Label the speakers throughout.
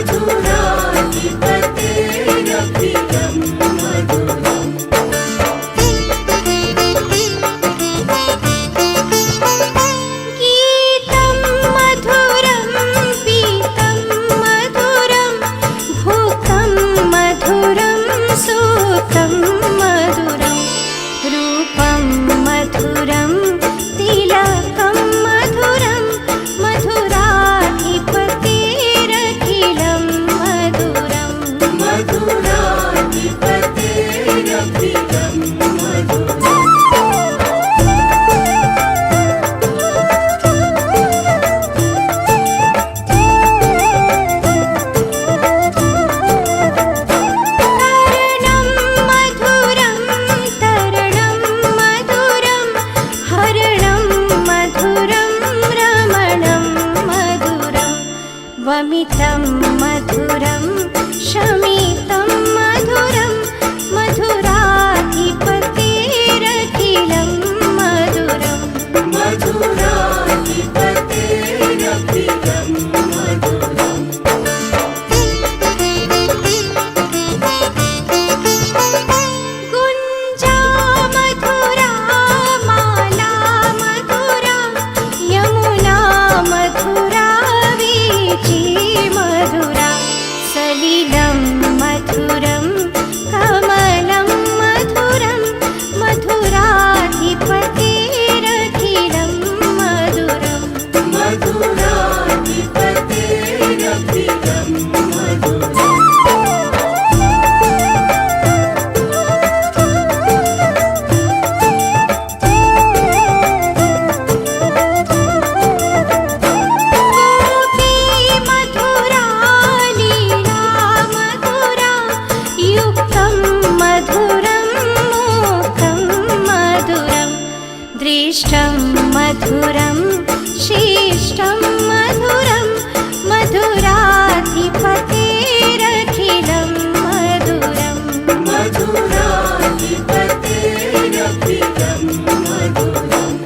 Speaker 1: मधुराधिपतेरखिलं मधुरम्।
Speaker 2: गीतं मधुरं पीतं मधुरं भुक्तं मधुरं सूतं मधुरं रूपं मधुरं तिलकं मधुरं मधुराधिपतेरखिलं मधुरम्।
Speaker 1: मधुराधिपतेरखिलं मधुरम्।
Speaker 2: तरणं मधुरं तरणं मधुरं हरणं मधुरं रमणं मधुरं वमितं मधुरं शमितं मधुरं मधुराधिपतेरखिलं मधुरम्।
Speaker 1: मधुराधिपतेरखिलं मधुरम्।
Speaker 2: गुञ्जा मधुरा माला मधुरा यमुना मधुरा वीची मधुरा सलिलं मधुरं कमलं मधुरं मधुराधिपतेरखिलं मधुरम्।
Speaker 1: मधुराधिपतेरखिलं मधुरम्।
Speaker 2: गोपी मधुरा लीला मधुरा युक्तं मधुरं मोक्तं मधुरं दृष्टं मधुरं शिष्टं मधुरं मधुराधिपतेरखिलं मधुरम्।
Speaker 1: मधुराधिपतेरखिलं मधुरम्।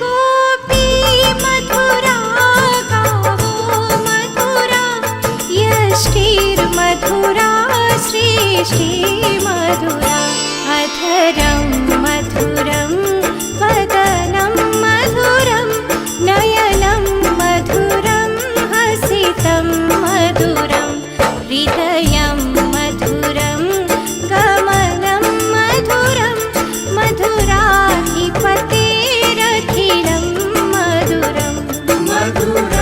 Speaker 2: गोपी मधुरा गावो मधुरा यष्टिर्मधुरा सृष्टि मधुरा अधरं मधुरं वदनं मधुरं नयनं मधुरं हसितं मधुरं हृदयं मधुरं गमनं मधुरं मधुराधिपतेरखिलं मधुरम्।
Speaker 1: मधुरा